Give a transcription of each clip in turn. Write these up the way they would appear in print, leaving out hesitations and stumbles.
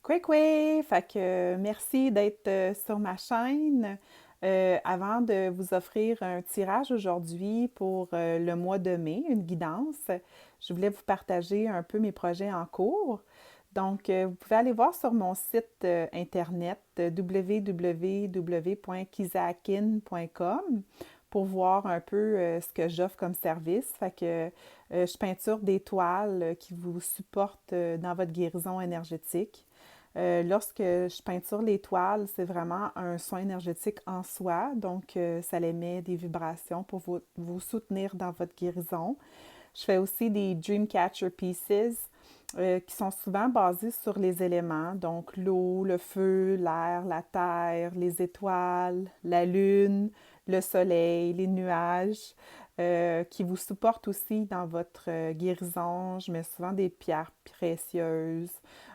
Coué! Fait que merci d'être sur ma chaîne. Avant de vous offrir un tirage aujourd'hui pour le mois de mai, une guidance, je voulais vous partager un peu mes projets en cours. Donc, vous pouvez aller voir sur mon site internet www.kizakin.com pour voir un peu ce que j'offre comme service. Fait que je peinture des toiles qui vous supportent dans votre guérison énergétique. Lorsque je peinture les toiles, c'est vraiment un soin énergétique en soi. Donc, ça émet des vibrations pour vous soutenir dans votre guérison. Je fais aussi des Dreamcatcher Pieces qui sont souvent basés sur les éléments, donc l'eau, le feu, l'air, la terre, les étoiles, la lune, le soleil, les nuages, qui vous supportent aussi dans votre guérison. Je mets souvent des pierres précieuses,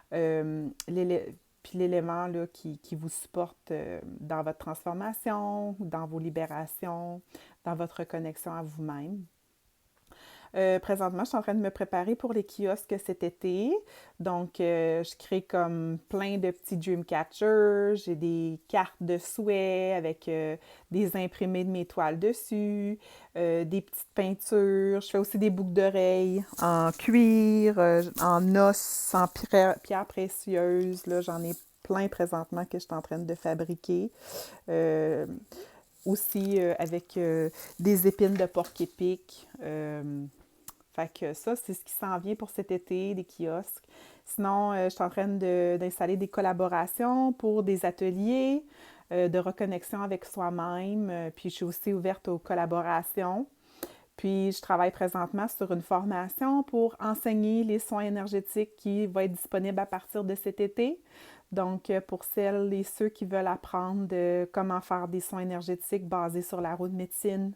puis l'élément là, qui vous supporte dans votre transformation, dans vos libérations, dans votre connexion à vous-même. Présentement, je suis en train de me préparer pour les kiosques cet été. Donc, je crée comme plein de petits dream catchers. J'ai des cartes de souhait avec des imprimés de mes toiles dessus, des petites peintures. Je fais aussi des boucles d'oreilles en cuir, en os, en pierres précieuses. Là, j'en ai plein présentement que je suis en train de fabriquer. Euh, Aussi avec des épines de porc-épic. Fait que ça, c'est ce qui s'en vient pour cet été, des kiosques. Sinon, je suis en train d'installer des collaborations pour des ateliers de reconnexion avec soi-même. Puis, je suis aussi ouverte aux collaborations. Puis, je travaille présentement sur une formation pour enseigner les soins énergétiques qui va être disponible à partir de cet été. Donc, pour celles et ceux qui veulent apprendre comment faire des soins énergétiques basés sur la roue de médecine,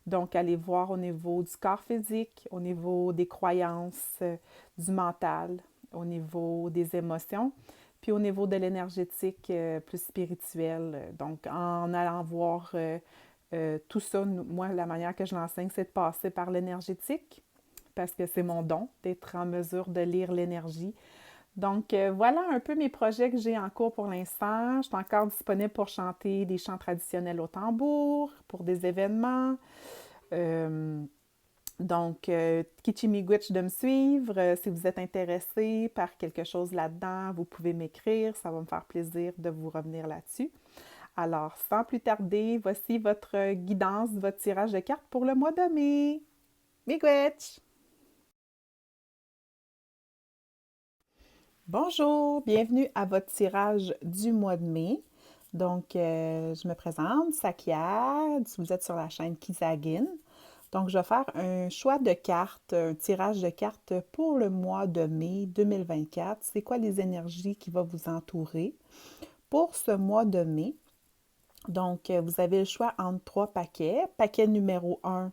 donc, allez voir au niveau du corps physique, au niveau des croyances, du mental, au niveau des émotions, puis au niveau de l'énergétique plus spirituel. Donc, en allant voir tout ça, moi, la manière que je l'enseigne, c'est de passer par l'énergétique, parce que c'est mon don d'être en mesure de lire l'énergie. Donc, voilà un peu mes projets que j'ai en cours pour l'instant. Je suis encore disponible pour chanter des chants traditionnels au tambour, pour des événements. Euh, donc, Kichimigwitch de me suivre. Si vous êtes intéressé par quelque chose là-dedans, vous pouvez m'écrire. Ça va me faire plaisir de vous revenir là-dessus. Alors, sans plus tarder, voici votre guidance, votre tirage de cartes pour le mois de mai. Miigwetch! Bonjour, bienvenue à votre tirage du mois de mai. Donc, je me présente, Sakia, vous êtes sur la chaîne Kizagin. Donc, je vais faire un choix de cartes, un tirage de cartes pour le mois de mai 2024. C'est quoi les énergies qui vont vous entourer pour ce mois de mai? Donc, vous avez le choix entre trois paquets. Paquet numéro un,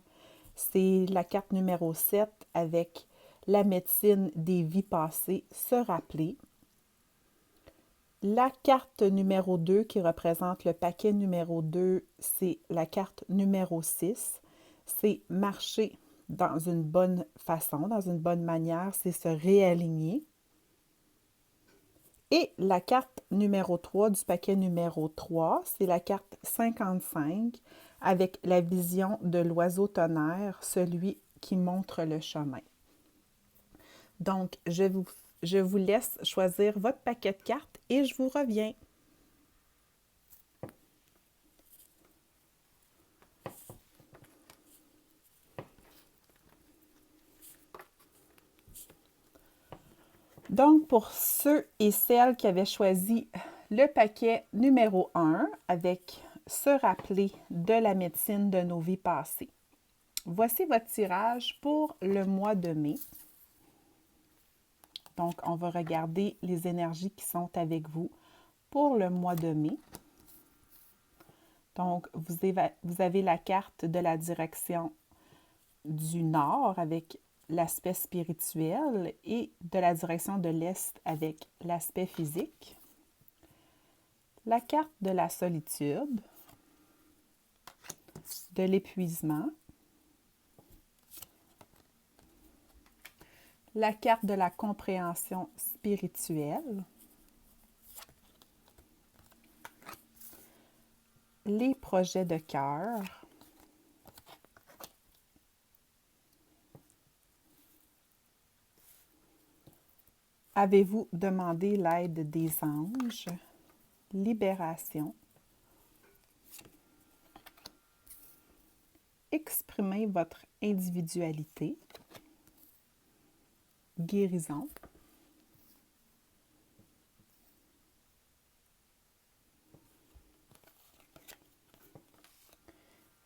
c'est la carte numéro 7 avec la médecine des vies passées, se rappeler. La carte numéro 2 qui représente le paquet numéro 2, c'est la carte numéro 6. C'est marcher dans une bonne façon, dans une bonne manière, c'est se réaligner. Et la carte numéro 3 du paquet numéro 3, c'est la carte 55 avec la vision de l'oiseau tonnerre, celui qui montre le chemin. Donc, je vous laisse choisir votre paquet de cartes et je vous reviens. Donc, pour ceux et celles qui avaient choisi le paquet numéro 1 avec se rappeler de la médecine de nos vies passées, voici votre tirage pour le mois de mai. Donc, on va regarder les énergies qui sont avec vous pour le mois de mai. Donc, vous avez la carte de la direction du nord avec l'aspect spirituel et de la direction de l'est avec l'aspect physique. La carte de la solitude, de l'épuisement, la carte de la compréhension spirituelle, les projets de cœur. Avez-vous demandé l'aide des anges? Libération. Exprimez votre individualité. Guérison.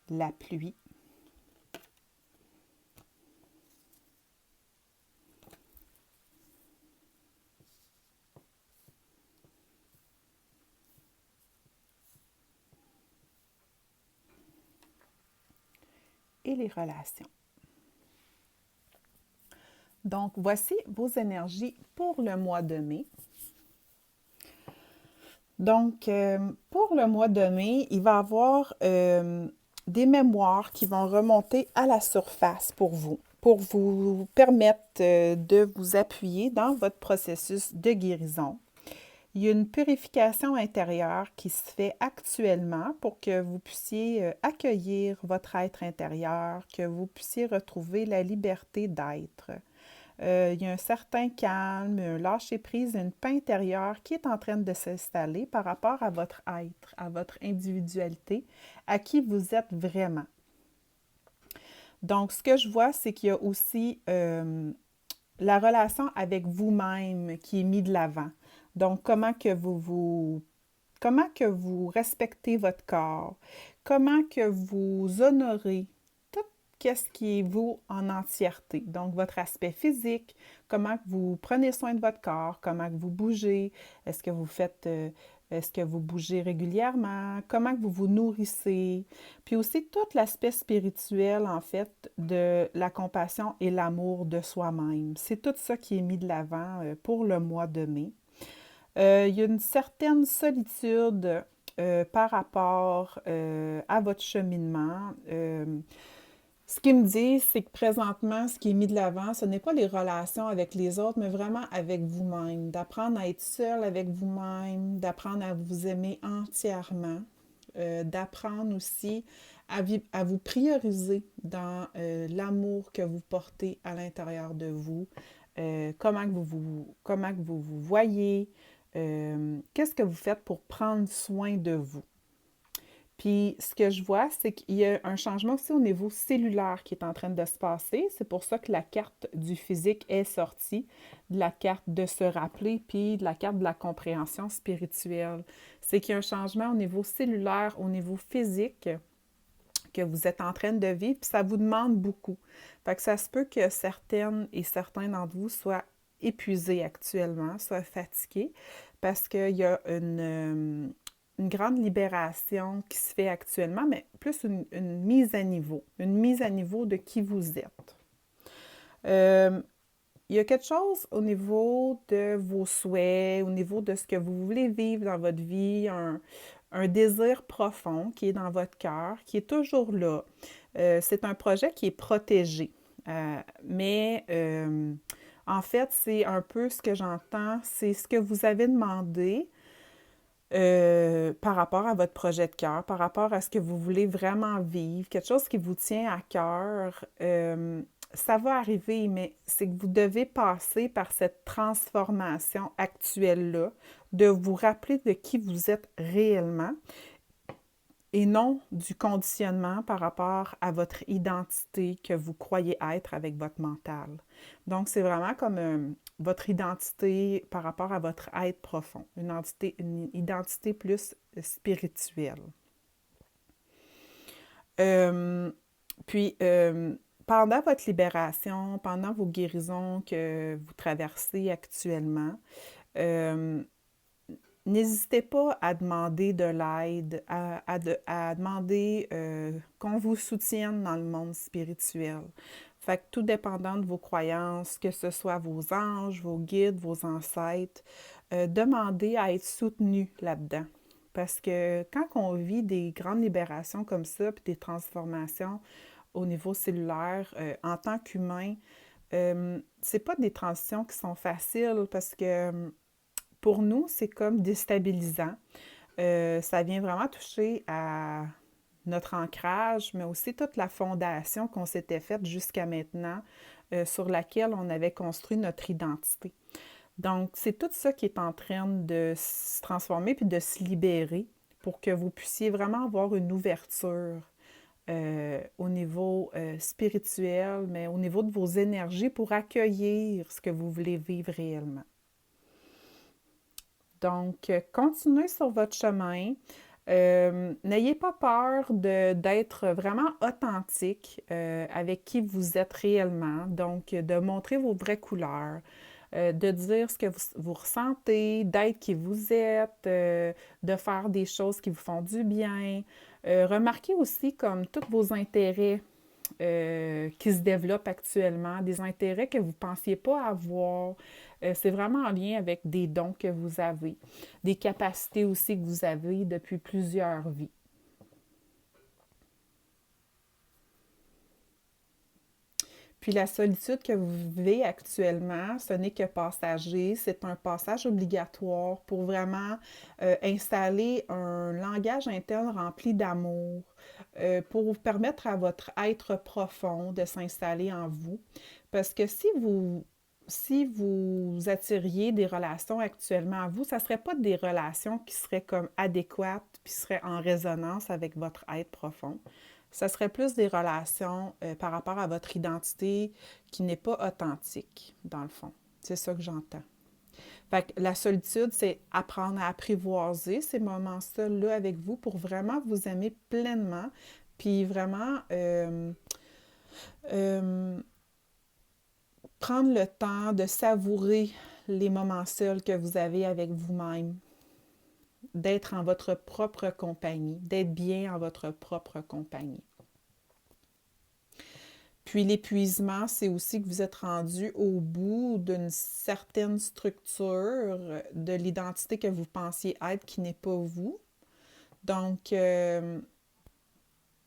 La pluie. Et les relations. Donc, voici vos énergies pour le mois de mai. Donc, pour le mois de mai, il va y avoir des mémoires qui vont remonter à la surface pour vous permettre de vous appuyer dans votre processus de guérison. Il y a une purification intérieure qui se fait actuellement pour que vous puissiez accueillir votre être intérieur, que vous puissiez retrouver la liberté d'être. Il y a un certain calme, un lâcher-prise, une paix intérieure qui est en train de s'installer par rapport à votre être, à votre individualité, à qui vous êtes vraiment. Donc, ce que je vois, c'est qu'il y a aussi la relation avec vous-même qui est mise de l'avant. Donc, comment que vous respectez votre corps, comment que vous honorez tout ce qui est vous en entièreté. Donc, votre aspect physique, comment que vous prenez soin de votre corps, comment que vous bougez, est-ce que vous bougez régulièrement, comment que vous vous nourrissez, puis aussi tout l'aspect spirituel, en fait, de la compassion et l'amour de soi-même. C'est tout ça qui est mis de l'avant pour le mois de mai. Il y a une certaine solitude par rapport à votre cheminement. Ce qu'ils me disent, c'est que présentement, ce qui est mis de l'avant, ce n'est pas les relations avec les autres, mais vraiment avec vous-même. D'apprendre à être seul avec vous-même, d'apprendre à vous aimer entièrement, d'apprendre aussi à vous prioriser dans l'amour que vous portez à l'intérieur de vous, comment que vous vous voyez, qu'est-ce que vous faites pour prendre soin de vous. Puis, ce que je vois, c'est qu'il y a un changement aussi au niveau cellulaire qui est en train de se passer. C'est pour ça que la carte du physique est sortie, de la carte de se rappeler, puis de la carte de la compréhension spirituelle. C'est qu'il y a un changement au niveau cellulaire, au niveau physique que vous êtes en train de vivre, puis ça vous demande beaucoup. Fait que ça se peut que certaines et certains d'entre vous soient épuisés actuellement, soient fatigués, parce qu'il y a une grande libération qui se fait actuellement, mais plus une mise à niveau de qui vous êtes. Il y a quelque chose au niveau de vos souhaits, au niveau de ce que vous voulez vivre dans votre vie, un désir profond qui est dans votre cœur, qui est toujours là. C'est un projet qui est protégé, mais en fait, c'est un peu ce que j'entends, c'est ce que vous avez demandé par rapport à votre projet de cœur, par rapport à ce que vous voulez vraiment vivre, quelque chose qui vous tient à cœur. Ça va arriver, mais c'est que vous devez passer par cette transformation actuelle-là, de vous rappeler de qui vous êtes réellement et non du conditionnement par rapport à votre identité que vous croyez être avec votre mental. Donc, c'est vraiment comme votre identité par rapport à votre être profond, une identité plus spirituelle. Euh, puis, pendant votre libération, pendant vos guérisons que vous traversez actuellement, euh, n'hésitez pas à demander de l'aide, à demander qu'on vous soutienne dans le monde spirituel. Fait que tout dépendant de vos croyances, que ce soit vos anges, vos guides, vos ancêtres, demandez à être soutenu là-dedans. Parce que quand on vit des grandes libérations comme ça, puis des transformations au niveau cellulaire, en tant qu'humain, c'est pas des transitions qui sont faciles parce que pour nous, c'est comme déstabilisant. Ça vient vraiment toucher à notre ancrage, mais aussi toute la fondation qu'on s'était faite jusqu'à maintenant, sur laquelle on avait construit notre identité. Donc, c'est tout ça qui est en train de se transformer puis de se libérer pour que vous puissiez vraiment avoir une ouverture au niveau spirituel, mais au niveau de vos énergies pour accueillir ce que vous voulez vivre réellement. Donc, continuez sur votre chemin. N'ayez pas peur d'être vraiment authentique avec qui vous êtes réellement. Donc, de montrer vos vraies couleurs, de dire ce que vous ressentez, d'être qui vous êtes, de faire des choses qui vous font du bien. Remarquez aussi comme tous vos intérêts qui se développent actuellement, des intérêts que vous ne pensiez pas avoir. C'est vraiment en lien avec des dons que vous avez, des capacités aussi que vous avez depuis plusieurs vies. Puis la solitude que vous vivez actuellement, ce n'est que passager, c'est un passage obligatoire pour vraiment installer un langage interne rempli d'amour, pour vous permettre à votre être profond de s'installer en vous. Parce que si vous attiriez des relations actuellement à vous, ça ne serait pas des relations qui seraient comme adéquates puis seraient en résonance avec votre être profond. Ça serait plus des relations par rapport à votre identité qui n'est pas authentique, dans le fond. C'est ça que j'entends. Fait que la solitude, c'est apprendre à apprivoiser ces moments-là avec vous pour vraiment vous aimer pleinement, puis vraiment euh, prendre le temps de savourer les moments seuls que vous avez avec vous-même, d'être en votre propre compagnie, d'être bien en votre propre compagnie. Puis l'épuisement, c'est aussi que vous êtes rendu au bout d'une certaine structure de l'identité que vous pensiez être qui n'est pas vous. Donc,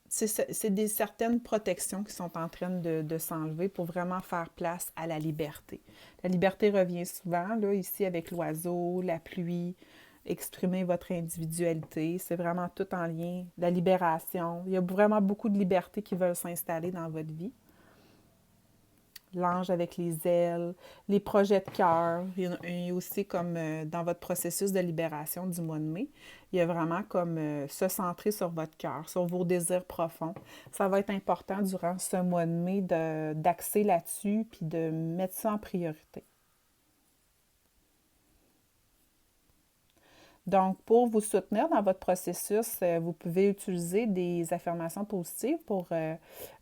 c'est des certaines protections qui sont en train de s'enlever pour vraiment faire place à la liberté. La liberté revient souvent, là, ici avec l'oiseau, la pluie, exprimer votre individualité. C'est vraiment tout en lien. La libération. Il y a vraiment beaucoup de libertés qui veulent s'installer dans votre vie. L'ange avec les ailes, les projets de cœur. Il y a aussi comme dans votre processus de libération du mois de mai, il y a vraiment comme se centrer sur votre cœur, sur vos désirs profonds. Ça va être important durant ce mois de mai d'axer là-dessus puis de mettre ça en priorité. Donc, pour vous soutenir dans votre processus, vous pouvez utiliser des affirmations positives pour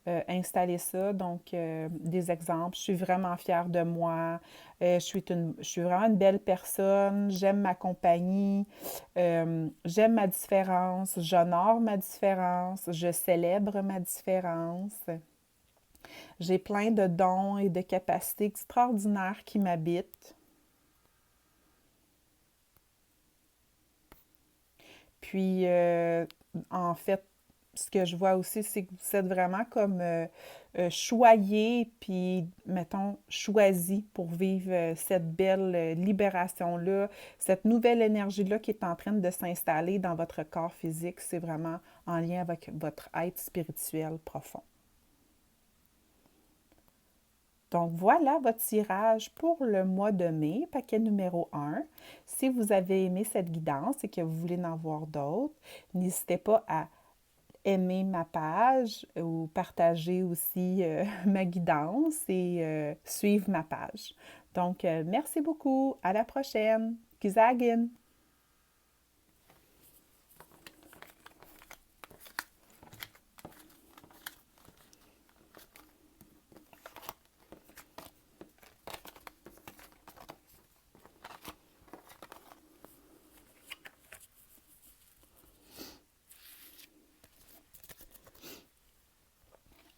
installer ça. Donc, des exemples. Je suis vraiment fière de moi. Je suis vraiment une belle personne. J'aime ma compagnie. J'aime ma différence. J'honore ma différence. Je célèbre ma différence. J'ai plein de dons et de capacités extraordinaires qui m'habitent. Puis, en fait, ce que je vois aussi, c'est que vous êtes vraiment comme choyé, puis, mettons, choisi pour vivre cette belle libération-là, cette nouvelle énergie-là qui est en train de s'installer dans votre corps physique. C'est vraiment en lien avec votre être spirituel profond. Donc voilà votre tirage pour le mois de mai, paquet numéro 1. Si vous avez aimé cette guidance et que vous voulez en voir d'autres, n'hésitez pas à aimer ma page ou partager aussi ma guidance et suivre ma page. Donc, merci beaucoup. À la prochaine. Gizagin!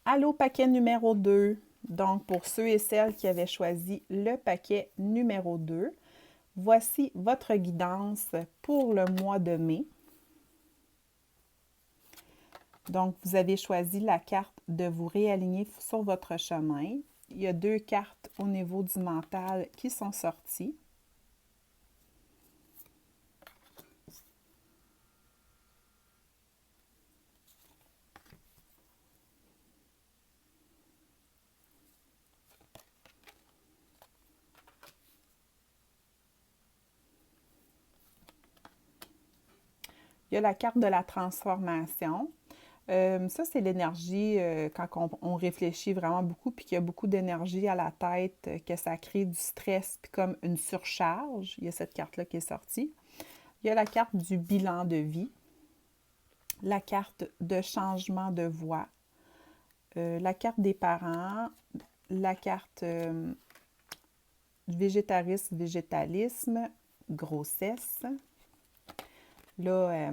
Allô, paquet numéro 2. Donc, pour ceux et celles qui avaient choisi le paquet numéro 2, voici votre guidance pour le mois de mai. Donc, vous avez choisi la carte de vous réaligner sur votre chemin. Il y a 2 cartes au niveau du mental qui sont sorties. Il y a la carte de la transformation. Ça, c'est l'énergie quand on réfléchit vraiment beaucoup, puis qu'il y a beaucoup d'énergie à la tête, que ça crée du stress, puis comme une surcharge. Il y a cette carte-là qui est sortie. Il y a la carte du bilan de vie, la carte de changement de voie, la carte des parents, la carte végétarisme, végétalisme, grossesse. Là,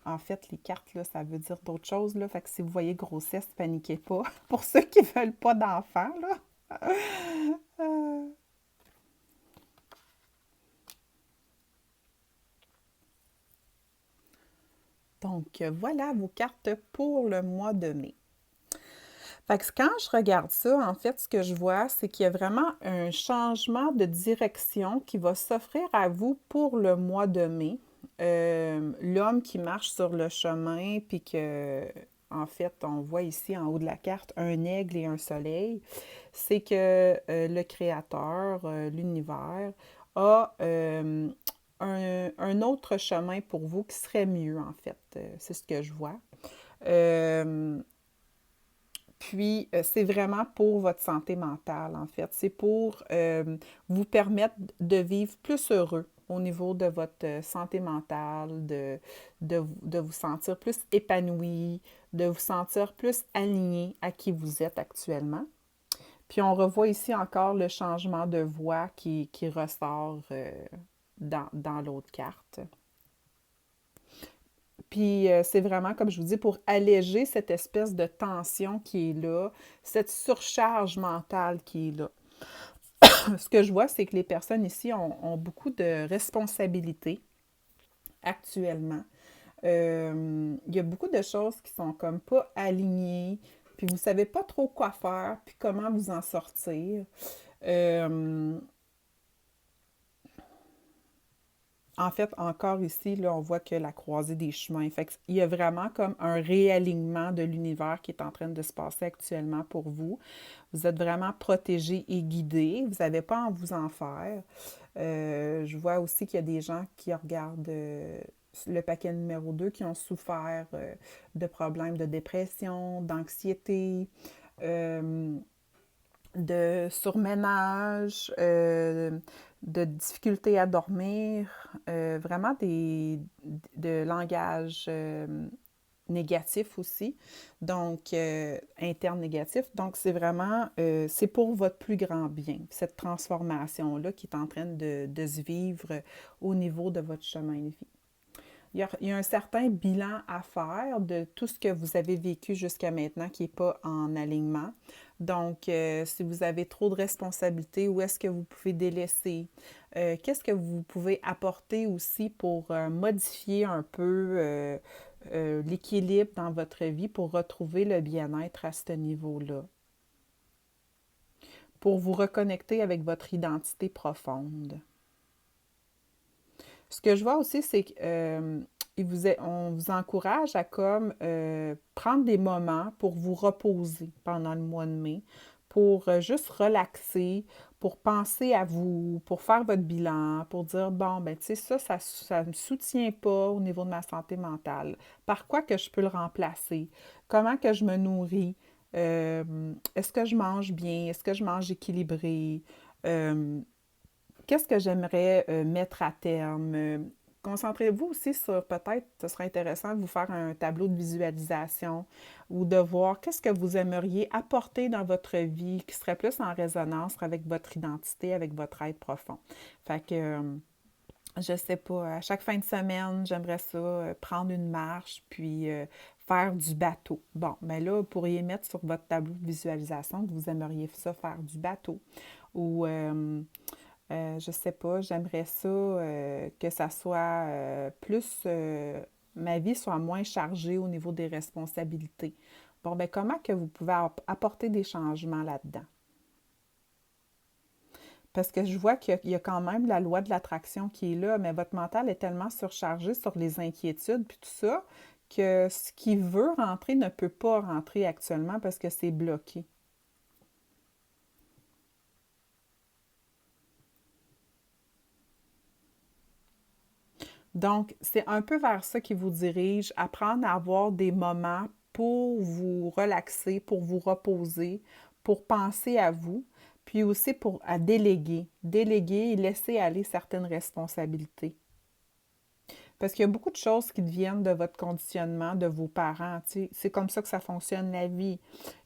en fait, les cartes, là, ça veut dire d'autres choses. Là. Fait que si vous voyez grossesse, paniquez pas. Pour ceux qui ne veulent pas d'enfants, là. Donc, voilà vos cartes pour le mois de mai. Fait que quand je regarde ça, en fait, ce que je vois, c'est qu'il y a vraiment un changement de direction qui va s'offrir à vous pour le mois de mai. L'homme qui marche sur le chemin, puis que, en fait, on voit ici en haut de la carte un aigle et un soleil, c'est que le Créateur, l'univers, a un autre chemin pour vous qui serait mieux, en fait. C'est ce que je vois. Euh, c'est vraiment pour votre santé mentale, en fait. C'est pour vous permettre de vivre plus heureux au niveau de votre santé mentale, de vous sentir plus épanoui, de vous sentir plus aligné à qui vous êtes actuellement. Puis on revoit ici encore le changement de voix qui ressort dans l'autre carte. Puis c'est vraiment, comme je vous dis, pour alléger cette espèce de tension qui est là, cette surcharge mentale qui est là. Ce que je vois, c'est que les personnes ici ont beaucoup de responsabilités actuellement. Il y a beaucoup de choses qui sont comme pas alignées, puis vous savez pas trop quoi faire, puis comment vous en sortir. Euh, En fait, encore ici, là, on voit que la croisée des chemins. Fait qu'il y a vraiment comme un réalignement de l'univers qui est en train de se passer actuellement pour vous. Vous êtes vraiment protégé et guidé. Vous n'avez pas à vous en faire. Je vois aussi qu'il y a des gens qui regardent le paquet numéro 2 qui ont souffert de problèmes de dépression, d'anxiété. Euh, de surménage, de difficultés à dormir, vraiment de langage négatif aussi, donc interne négatif. Donc c'est vraiment, c'est pour votre plus grand bien, cette transformation-là qui est en train de se vivre au niveau de votre chemin de vie. Il y a un certain bilan à faire de tout ce que vous avez vécu jusqu'à maintenant qui n'est pas en alignement. Donc, si vous avez trop de responsabilités, où est-ce que vous pouvez délaisser? Qu'est-ce que vous pouvez apporter aussi pour modifier un peu l'équilibre dans votre vie pour retrouver le bien-être à ce niveau-là? Pour vous reconnecter avec votre identité profonde. Ce que je vois aussi, c'est qu'on vous encourage à comme prendre des moments pour vous reposer pendant le mois de mai, pour juste relaxer, pour penser à vous, pour faire votre bilan, pour dire, bon, ben, tu sais, ça ne me soutient pas au niveau de ma santé mentale. Par quoi que je peux le remplacer? Comment que je me nourris? Est-ce que je mange bien? Est-ce que je mange équilibré? Euh, Qu'est-ce que j'aimerais mettre à terme? Concentrez-vous aussi sur peut-être, ce serait intéressant de vous faire un tableau de visualisation ou de voir qu'est-ce que vous aimeriez apporter dans votre vie qui serait plus en résonance avec votre identité, avec votre être profond. Fait que, je sais pas, à chaque fin de semaine, j'aimerais ça prendre une marche puis faire du bateau. Bon, mais là, vous pourriez mettre sur votre tableau de visualisation que vous aimeriez ça faire du bateau ou je sais pas, j'aimerais ça que ça soit plus, ma vie soit moins chargée au niveau des responsabilités. Bon, ben comment que vous pouvez apporter des changements là-dedans? Parce que je vois qu'il y a quand même la loi de l'attraction qui est là, mais votre mental est tellement surchargé sur les inquiétudes puis tout ça que ce qui veut rentrer ne peut pas rentrer actuellement parce que c'est bloqué. Donc, c'est un peu vers ça qui vous dirige, apprendre à avoir des moments pour vous relaxer, pour vous reposer, pour penser à vous, puis aussi à déléguer et laisser aller certaines responsabilités. Parce qu'il y a beaucoup de choses qui viennent de votre conditionnement, de vos parents. Tu sais. C'est comme ça que ça fonctionne la vie.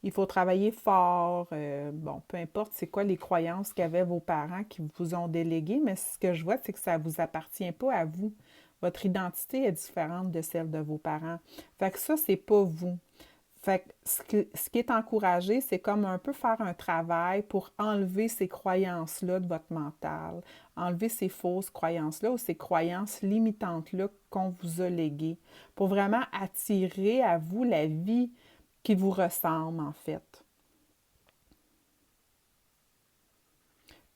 Il faut travailler fort. Bon, peu importe c'est quoi les croyances qu'avaient vos parents qui vous ont délégué, mais ce que je vois, c'est que ça ne vous appartient pas à vous. Votre identité est différente de celle de vos parents. Fait que ça, c'est pas vous. Fait que ce qui est encouragé, c'est comme un peu faire un travail pour enlever ces croyances-là de votre mental, enlever ces fausses croyances-là ou ces croyances limitantes-là qu'on vous a léguées, pour vraiment attirer à vous la vie qui vous ressemble, en fait.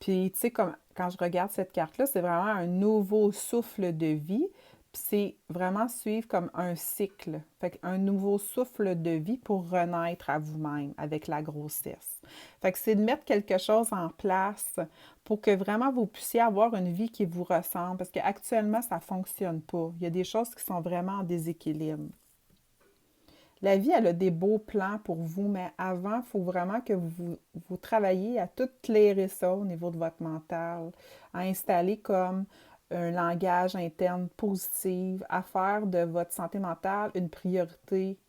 Puis, tu sais, comme quand je regarde cette carte-là, c'est vraiment un nouveau souffle de vie. Puis c'est vraiment suivre comme un cycle. Fait qu'un nouveau souffle de vie pour renaître à vous-même avec la grossesse. Fait que c'est de mettre quelque chose en place pour que vraiment vous puissiez avoir une vie qui vous ressemble. Parce qu'actuellement, ça ne fonctionne pas. Il y a des choses qui sont vraiment en déséquilibre. La vie, elle a des beaux plans pour vous, mais avant, il faut vraiment que vous travailliez à tout clairer ça au niveau de votre mental, à installer comme un langage interne positif, à faire de votre santé mentale une priorité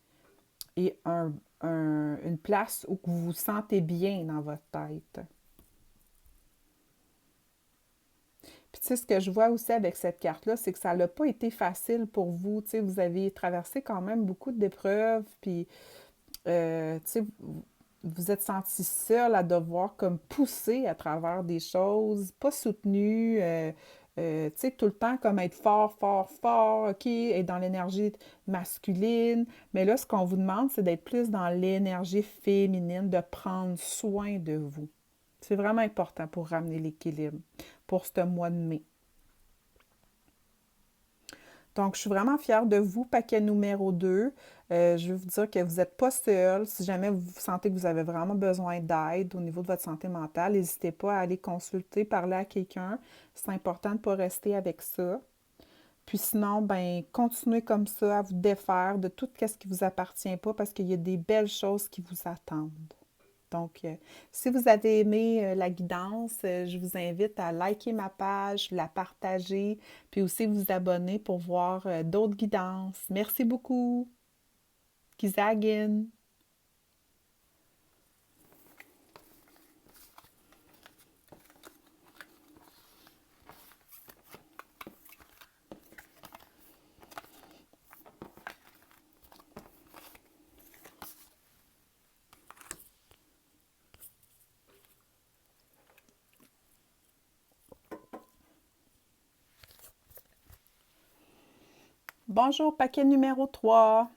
et une place où vous vous sentez bien dans votre tête. Puis tu sais, ce que je vois aussi avec cette carte-là, c'est que ça n'a pas été facile pour vous. Tu sais, vous avez traversé quand même beaucoup d'épreuves, puis tu sais, vous êtes senti seul à devoir comme pousser à travers des choses, pas soutenu, tu sais, tout le temps comme être fort, fort, fort, OK, être dans l'énergie masculine. Mais là, ce qu'on vous demande, c'est d'être plus dans l'énergie féminine, de prendre soin de vous. C'est vraiment important pour ramener l'équilibre pour ce mois de mai. Donc, je suis vraiment fière de vous, paquet numéro 2. Je veux vous dire que vous n'êtes pas seul. Si jamais vous sentez que vous avez vraiment besoin d'aide au niveau de votre santé mentale, n'hésitez pas à aller consulter, parler à quelqu'un. C'est important de ne pas rester avec ça. Puis sinon, ben, continuez comme ça à vous défaire de tout ce qui ne vous appartient pas parce qu'il y a des belles choses qui vous attendent. Donc, si vous avez aimé la guidance, je vous invite à liker ma page, la partager, puis aussi vous abonner pour voir d'autres guidances. Merci beaucoup. Kizagen. Bonjour, paquet numéro 3.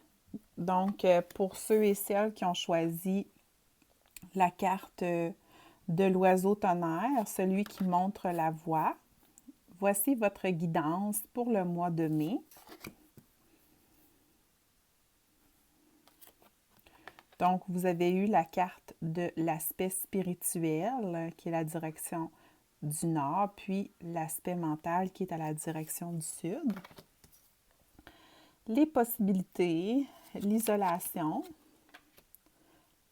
Donc, pour ceux et celles qui ont choisi la carte de l'oiseau tonnerre, celui qui montre la voie, voici votre guidance pour le mois de mai. Donc, vous avez eu la carte de l'aspect spirituel, qui est la direction du nord, puis l'aspect mental, qui est à la direction du sud. Les possibilités, l'isolation,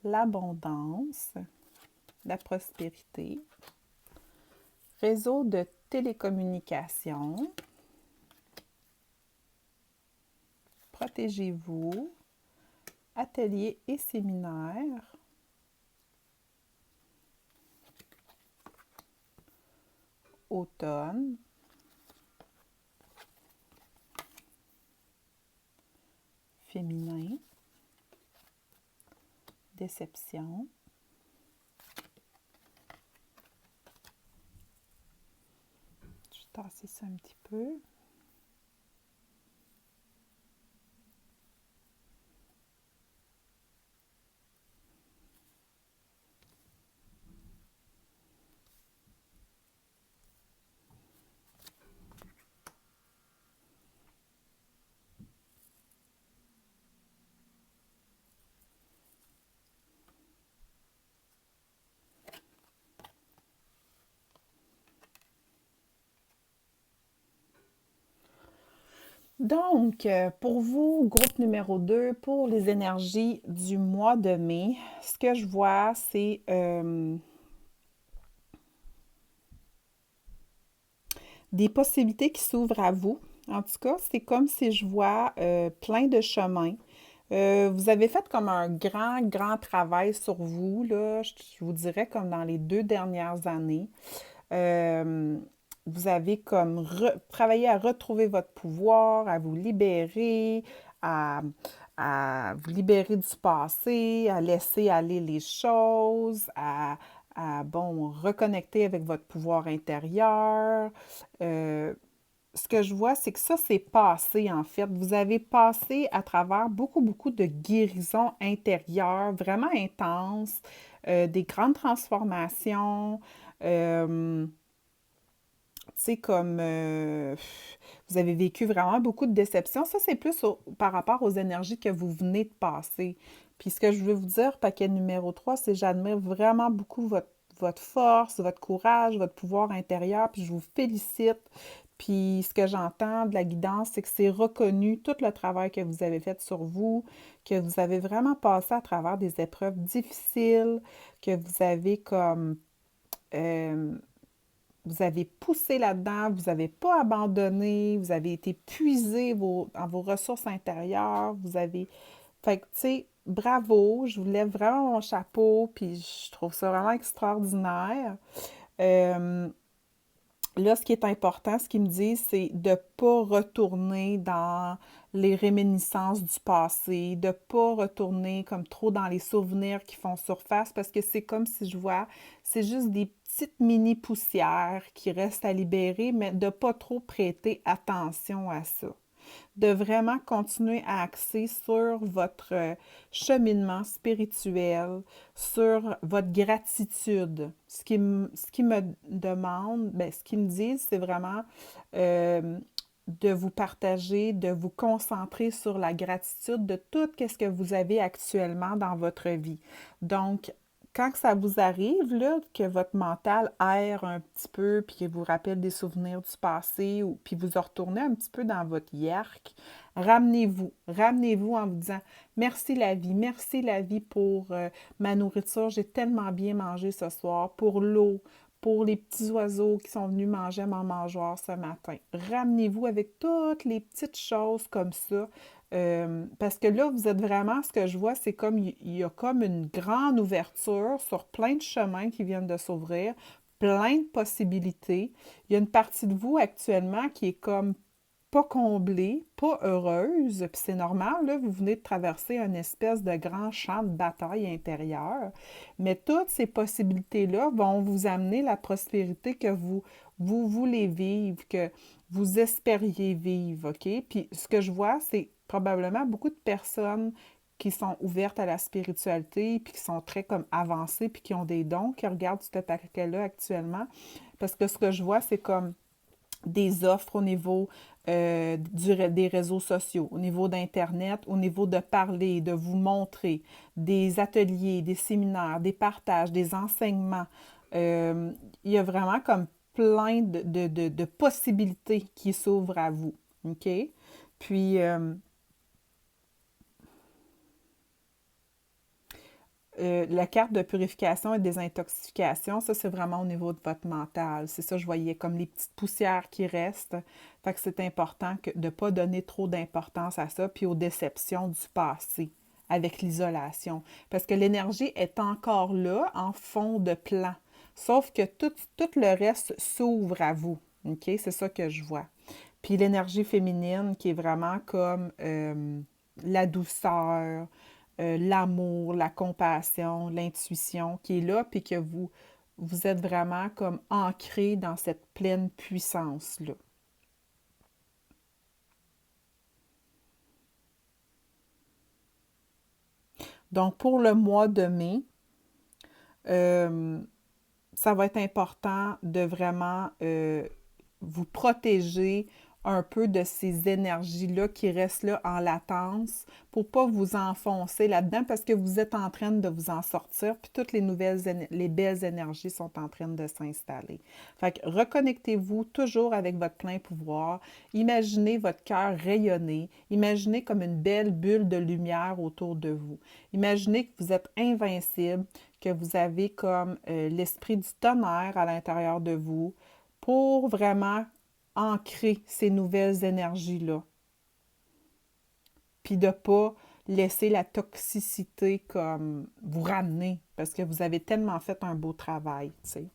l'abondance, la prospérité, réseau de télécommunications, protégez-vous, ateliers et séminaires, automne, féminin, déception, je vais tasser ça un petit peu. Donc, pour vous, groupe numéro 2, pour les énergies du mois de mai, ce que je vois, c'est des possibilités qui s'ouvrent à vous. En tout cas, c'est comme si je vois plein de chemins. Vous avez fait comme un grand, grand travail sur vous, là, je vous dirais comme dans les 2 dernières années. Euh, Vous avez comme travaillé à retrouver votre pouvoir, à vous libérer, à, à vous libérer du passé, à laisser aller les choses, bon, reconnecter avec votre pouvoir intérieur. Euh, Ce que je vois, c'est que ça, c'est passé, en fait. Vous avez passé à travers beaucoup, beaucoup de guérisons intérieures, vraiment intenses, des grandes transformations. Euh, tu sais, comme vous avez vécu vraiment beaucoup de déceptions. Ça, c'est plus par rapport aux énergies que vous venez de passer. Puis ce que je veux vous dire, paquet numéro 3, c'est j'admire vraiment beaucoup votre force, votre courage, votre pouvoir intérieur, puis je vous félicite. Puis ce que j'entends de la guidance, c'est que c'est reconnu tout le travail que vous avez fait sur vous, que vous avez vraiment passé à travers des épreuves difficiles, que vous avez comme euh, vous avez poussé là-dedans, vous n'avez pas abandonné, vous avez été puisé dans vos ressources intérieures, vous avez... Fait que, tu sais, bravo, je vous lève vraiment mon chapeau, puis je trouve ça vraiment extraordinaire. Euh, Là, ce qui est important, ce qu'ils me disent, c'est de ne pas retourner dans les réminiscences du passé, de ne pas retourner comme trop dans les souvenirs qui font surface, parce que c'est comme si je vois, c'est juste des petites mini-poussières qui restent à libérer, mais de ne pas trop prêter attention à ça, de vraiment continuer à axer sur votre cheminement spirituel, sur votre gratitude. Ce qui me demande, ben, ce qu'ils me disent, c'est vraiment euh, de vous partager, de vous concentrer sur la gratitude de tout ce que vous avez actuellement dans votre vie. Donc, quand ça vous arrive, là, que votre mental erre un petit peu, puis qu'il vous rappelle des souvenirs du passé, ou puis vous en retournez un petit peu dans votre yerk, ramenez-vous. Ramenez-vous en vous disant merci la vie pour ma nourriture, j'ai tellement bien mangé ce soir, pour l'eau, pour les petits oiseaux qui sont venus manger à ma mangeoire ce matin. Ramenez-vous avec toutes les petites choses comme ça. Parce que là, vous êtes vraiment, ce que je vois, c'est comme il y a comme une grande ouverture sur plein de chemins qui viennent de s'ouvrir, plein de possibilités. Il y a une partie de vous actuellement qui est comme pas comblée, pas heureuse, puis c'est normal, là, vous venez de traverser une espèce de grand champ de bataille intérieur, mais toutes ces possibilités-là vont vous amener la prospérité que vous voulez vivre, que vous espériez vivre, OK? Puis ce que je vois, c'est probablement beaucoup de personnes qui sont ouvertes à la spiritualité, puis qui sont très comme avancées, puis qui ont des dons, qui regardent ce paquet-là actuellement, parce que ce que je vois, c'est comme des offres au niveau des réseaux sociaux, au niveau d'Internet, au niveau de parler, de vous montrer, des ateliers, des séminaires, des partages, des enseignements. Euh, il y a vraiment comme plein de possibilités qui s'ouvrent à vous. OK? Puis, la carte de purification et désintoxication, ça, c'est vraiment au niveau de votre mental. C'est ça, je voyais comme les petites poussières qui restent. Fait que c'est important de ne pas donner trop d'importance à ça, puis aux déceptions du passé avec l'isolation. Parce que l'énergie est encore là, en fond de plan. Sauf que tout le reste s'ouvre à vous. OK? C'est ça que je vois. Puis l'énergie féminine qui est vraiment comme la douceur, l'amour, la compassion, l'intuition qui est là, puis que vous êtes vraiment comme ancré dans cette pleine puissance-là. Donc, pour le mois de mai, euh, ça va être important de vraiment vous protéger un peu de ces énergies-là qui restent là en latence pour pas vous enfoncer là-dedans parce que vous êtes en train de vous en sortir, puis toutes les les belles énergies sont en train de s'installer. Fait que reconnectez-vous toujours avec votre plein pouvoir. Imaginez votre cœur rayonner. Imaginez comme une belle bulle de lumière autour de vous. Imaginez que vous êtes invincible, que vous avez comme l'esprit du tonnerre à l'intérieur de vous pour vraiment ancrer ces nouvelles énergies-là. Puis de ne pas laisser la toxicité comme vous ramener parce que vous avez tellement fait un beau travail, tu sais.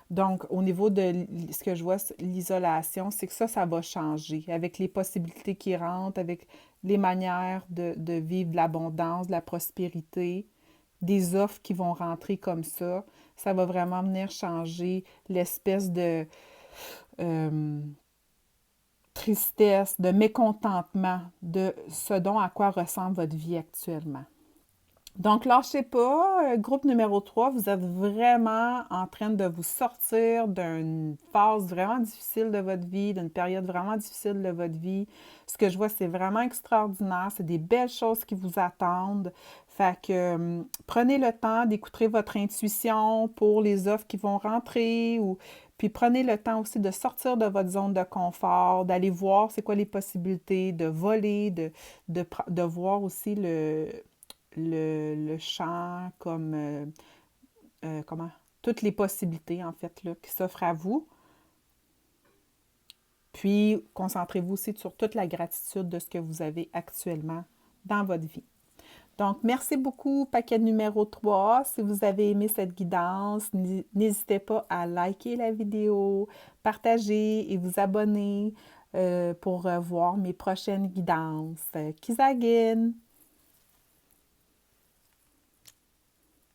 Donc, au niveau de ce que je vois, l'isolation, c'est que ça va changer avec les possibilités qui rentrent, avec les manières de vivre de l'abondance, de la prospérité, des offres qui vont rentrer comme ça. Ça va vraiment venir changer l'espèce de euh, tristesse, de mécontentement de ce dont à quoi ressemble votre vie actuellement. Donc, lâchez pas, groupe numéro 3, vous êtes vraiment en train de vous sortir d'une phase vraiment difficile de votre vie, d'une période vraiment difficile de votre vie. Ce que je vois, c'est vraiment extraordinaire, c'est des belles choses qui vous attendent. Fait que prenez le temps d'écouter votre intuition pour les offres qui vont rentrer ou puis prenez le temps aussi de sortir de votre zone de confort, d'aller voir c'est quoi les possibilités, de voler, de voir aussi le champ comme comment toutes les possibilités en fait là, qui s'offrent à vous. Puis concentrez-vous aussi sur toute la gratitude de ce que vous avez actuellement dans votre vie. Donc, merci beaucoup, paquet numéro 3. Si vous avez aimé cette guidance, n'hésitez pas à liker la vidéo, partager et vous abonner pour voir mes prochaines guidances. Kisagin!